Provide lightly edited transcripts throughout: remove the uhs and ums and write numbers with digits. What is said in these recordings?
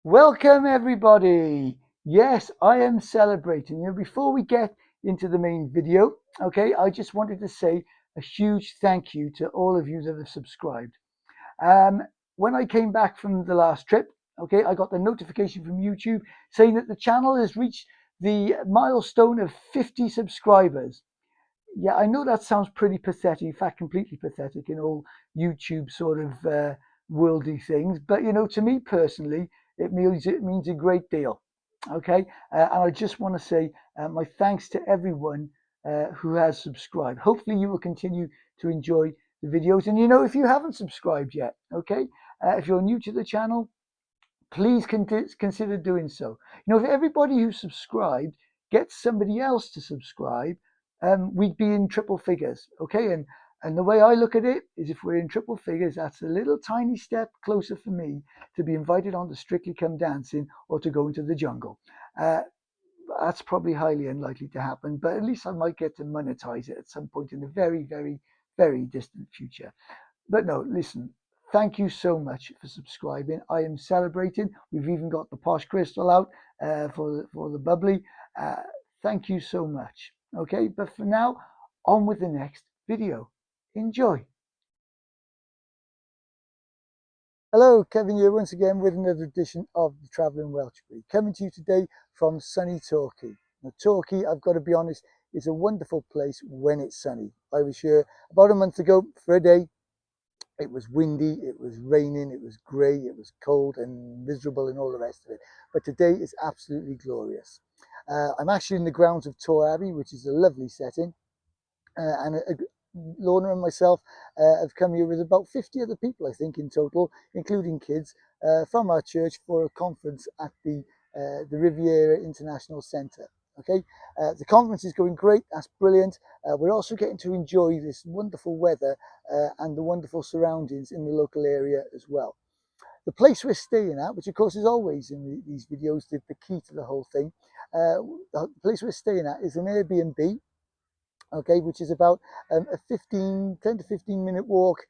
Welcome everybody. Yes, I am celebrating. Before we get into the main video, okay, I just wanted to say a huge thank you to all of you that have subscribed. Um, when I came back from the last trip, okay, I got the notification from YouTube saying that the channel has reached the milestone of 50 subscribers. Yeah, I know that sounds pretty pathetic, in fact, completely pathetic in all YouTube sort of worldly things. But to me personally, it means a great deal. Okay, and I just want to say my thanks to everyone who has subscribed. Hopefully, you will continue to enjoy the videos. And if you haven't subscribed yet, okay, if you're new to the channel, please consider doing so. If everybody who subscribed gets somebody else to subscribe, we'd be in triple figures. Okay, and the way I look at it is, if we're in triple figures, that's a little tiny step closer for me to be invited on to Strictly Come Dancing or to go into the jungle. Uh, that's probably highly unlikely to happen, but at least I might get to monetize it at some point in the very, very, very distant future. But no, listen, thank you so much for subscribing. I am celebrating. We've even got the posh crystal out for the bubbly. Uh, thank you so much. Okay, but for now, on with the next video. Enjoy. Hello, Kevin here once again with another edition of the Travelling Welsh Breed. Coming to you today from sunny Torquay. Now, Torquay, I've got to be honest, is a wonderful place when it's sunny. I was here about a month ago for a day. It was windy, it was raining, it was grey, it was cold and miserable and all the rest of it. But today is absolutely glorious. I'm actually in the grounds of Torquay Abbey, which is a lovely setting. And Lorna and myself have come here with about 50 other people, I think, in total, including kids, from our church for a conference at the Riviera International Centre. Okay, the conference is going great. That's brilliant. We're also getting to enjoy this wonderful weather and the wonderful surroundings in the local area as well. The place we're staying at, which of course is always in these videos the key to the whole thing, the place we're staying at is an Airbnb, okay, which is about a 10 to 15 minute walk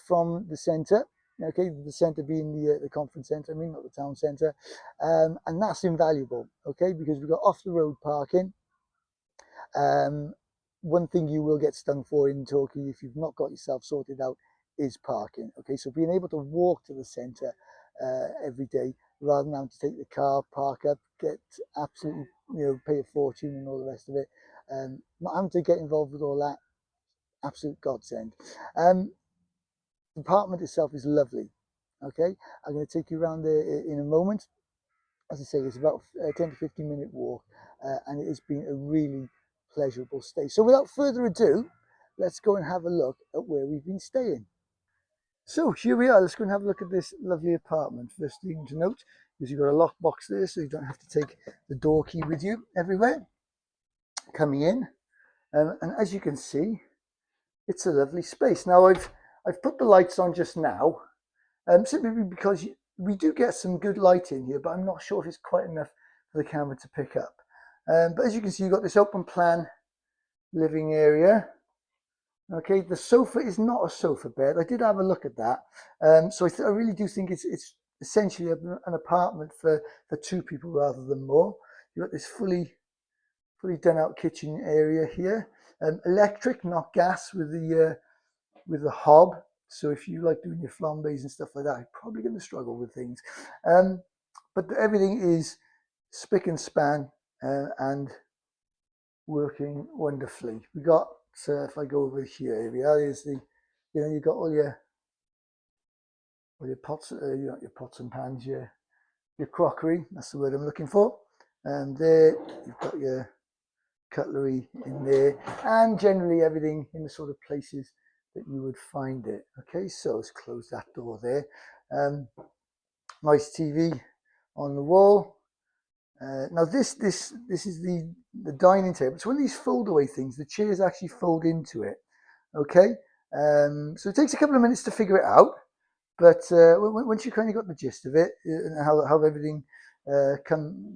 from the centre. Okay, the centre being the conference centre, I mean, not the town centre, and that's invaluable. Okay, because we've got off the road parking. Um, One thing you will get stung for in Torquay if you've not got yourself sorted out is parking. Okay, so being able to walk to the centre every day rather than having to take the car, park up, get absolutely, pay a fortune and all the rest of it. Not having to get involved with all that, absolute godsend. The apartment itself is lovely. Okay, I'm going to take you around there in a moment. As I say, it's about a 10 to 15 minute walk, and it has been a really pleasurable stay. So without further ado, let's go and have a look at where we've been staying. So here we are. Let's go and have a look at this lovely apartment. First thing to note is you've got a lockbox there, so you don't have to take the door key with you everywhere. Coming in, and as you can see, it's a lovely space. Now I've put the lights on just now, simply because we do get some good light in here, but I'm not sure if it's quite enough for the camera to pick up. But as you can see, you've got this open plan living area. Okay, the sofa is not a sofa bed. I did have a look at that. So I really do think it's essentially an apartment for two people rather than more. You've got this fully done out kitchen area here. Electric, not gas, with the hob. So if you like doing your flambés and stuff like that, you're probably going to struggle with things. But everything is spick and span and working wonderfully. We got, so if I go over here we are. Here's you've got all your pots, your pots and pans, your crockery. That's the word I'm looking for. And there you've got your cutlery in there, and generally everything in the sort of places that you would find it. Okay, so let's close that door there. Nice TV on the wall. Now this is the dining table. It's one of these fold away things. The chairs actually fold into it. Okay, so it takes a couple of minutes to figure it out, but once you kind of got the gist of it and how everything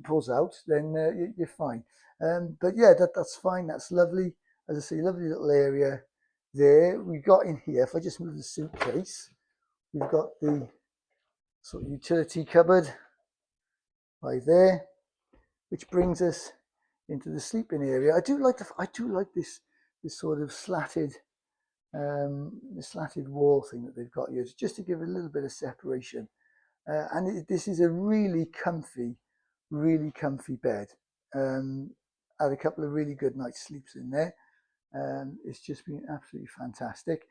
pulls out, then you're fine. But yeah, that's fine. That's lovely. As I say, lovely little area there. We got in here. If I just move the suitcase, we've got the sort of utility cupboard. by there, which brings us into the sleeping area. I do like this sort of slatted the slatted wall thing that they've got here, just to give a little bit of separation. This is a really comfy bed. Had a couple of really good night's sleeps in there. It's just been absolutely fantastic.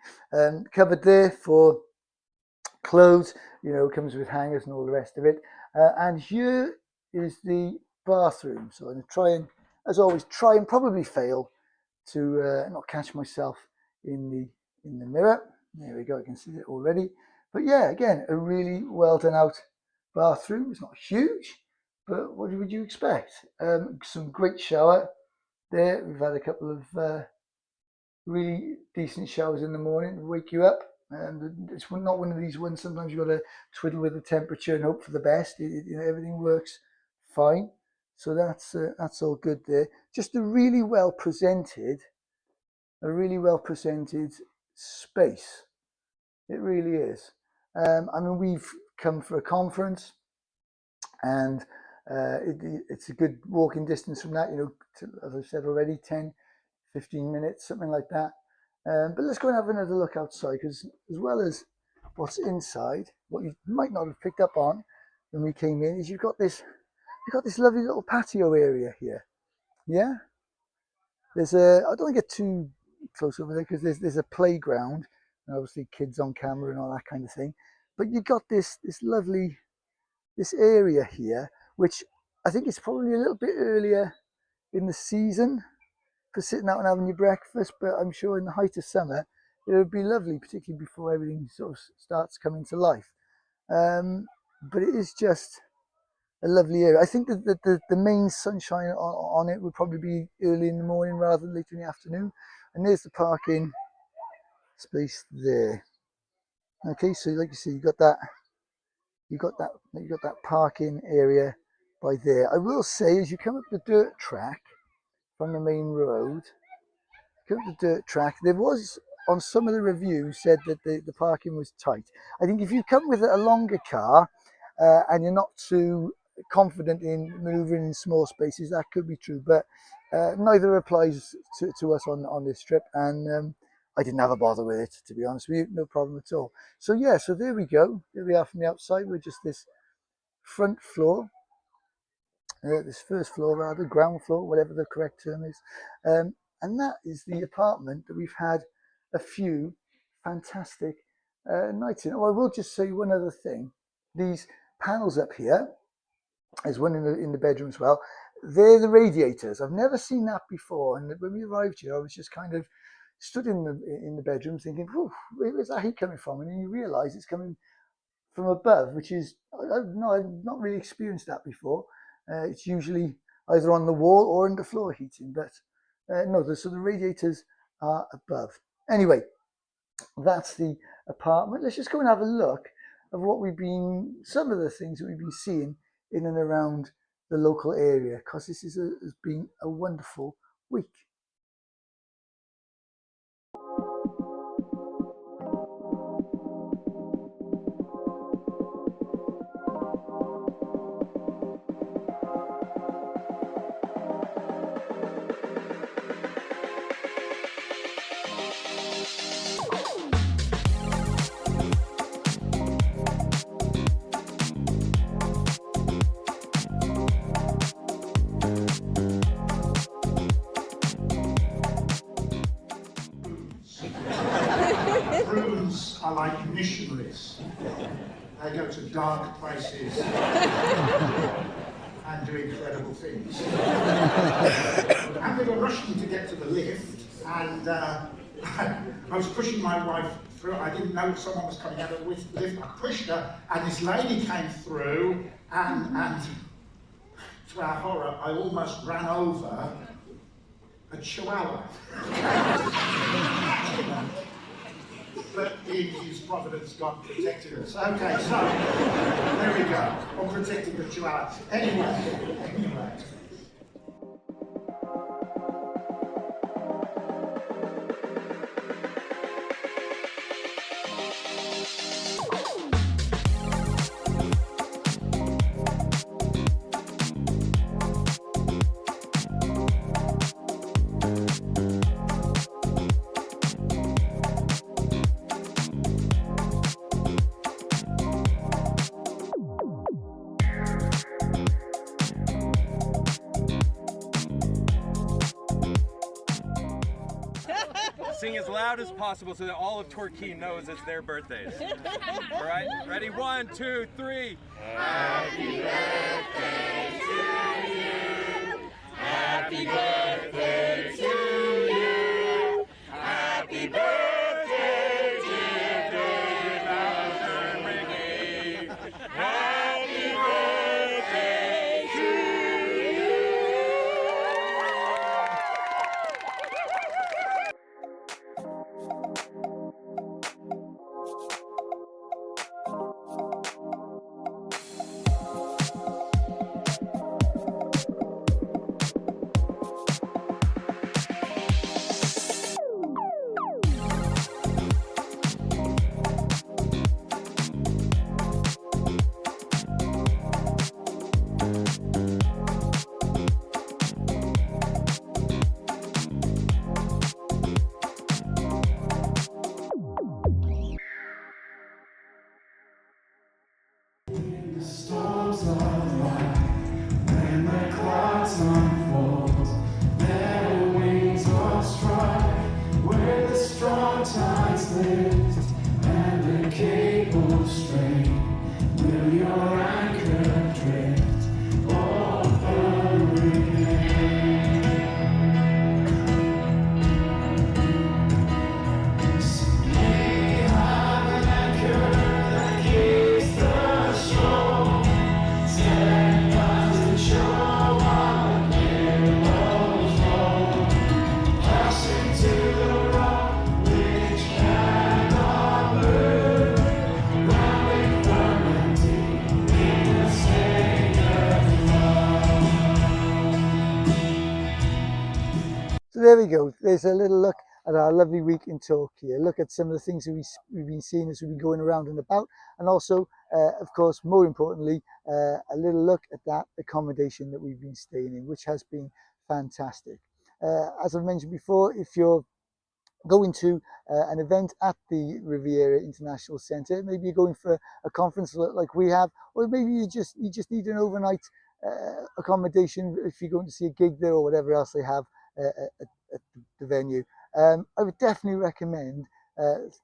Cupboard there for clothes, comes with hangers and all the rest of it. And here is the bathroom. So I'm going to try and, as always, probably fail to not catch myself in the mirror. There we go, I can see it already. But yeah, again, a really well done out bathroom. It's not huge, but what would you expect? Some great shower there. We've had a couple of really decent showers in the morning to wake you up. And it's not one of these ones, sometimes you've got to twiddle with the temperature and hope for the best. Everything works fine. So that's all good there. Just a really well presented space. It really is. We've come for a conference, and it's a good walking distance from that, as I've said already, 10, 15 minutes, something like that. But let's go and have another look outside, because as well as what's inside, what you might not have picked up on when we came in is you've got this lovely little patio area here. Yeah, I don't want to get too close over there, because there's a playground and obviously kids on camera and all that kind of thing. But you've got this lovely area here, which I think is probably a little bit earlier in the season for sitting out and having your breakfast, but I'm sure in the height of summer it would be lovely, particularly before everything sort of starts coming to life. But it is just a lovely area. I think that the main sunshine on it would probably be early in the morning rather than later in the afternoon. And there's the parking space there. Okay, so like you see, you got that parking area by there. I will say, as you come up the dirt track from the main road, there was, on some of the reviews, said that the parking was tight. I think if you come with a longer car and you're not too confident in maneuvering in small spaces, that could be true, but neither applies to us on this trip, and I didn't have a bother with it, to be honest with you. No problem at all. So yeah, so there we go. There we are from the outside. We're just this front floor, this first floor rather, ground floor, whatever the correct term is. And that is the apartment that we've had a few fantastic nights in. Oh, I will just say one other thing. These panels up here, there's one in the bedroom as well. They're the radiators. I've never seen that before. And when we arrived here, I was just kind of stood in the bedroom thinking, where's that heat coming from? And then you realise it's coming from above, which is, I've not really experienced that before. It's usually either on the wall or in the floor heating, but no, so the radiators are above. Anyway, that's the apartment. Let's just go and have a look of some of the things that we've been seeing in and around the local area, because this has been a wonderful week. Prunes are like missionaries. They go to dark places and do incredible things. And we were rushing to get to the lift, and I was pushing my wife through. I didn't know someone was coming out of the lift. I pushed her, and this lady came through, and to our horror, I almost ran over a chihuahua. But in his providence, God protected us. Okay, so there we go. I'm protecting the chihuahua. Anyway. sing as loud as possible so that all of Torquay knows it's their birthdays. All right, ready? 1, 2, 3. Happy birthday to you. Happy birthday to you. Happy birthday, dear David Allen Ricky. Happy birthday to you. Storms of life, when the clouds unfold, their wings will strike, where the strong tides lift, and the cables strain, will your anchor drift, all firm So we have an anchor that keeps the shore. Stand and show our billows roll, passing to the rock which cannot move, grounding firm and deep in the Savior's love. So there we go. There's a little look at our lovely week in Torquay. A look at some of the things that we've been seeing as we've been going around and about, and also, of course, more importantly, a little look at that accommodation that we've been staying in, which has been fantastic. As I've mentioned before, if you're going to an event at the Riviera International Centre, maybe you're going for a conference like we have, or maybe you just need an overnight accommodation if you're going to see a gig there or whatever else they have at the venue. I would definitely recommend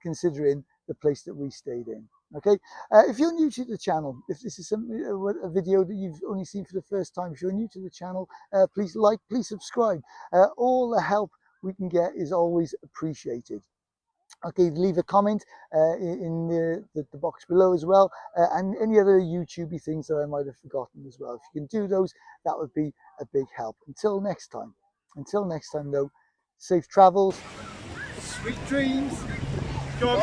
considering the place that we stayed in. Okay, if you're new to the channel, if this is a video that you've only seen for the first time, if you're new to the channel, please like, please subscribe. All the help we can get is always appreciated. Okay, leave a comment in the box below as well, and any other YouTubey things that I might have forgotten as well. If you can do those, that would be a big help. Until next time though, safe travels, sweet dreams. Go on,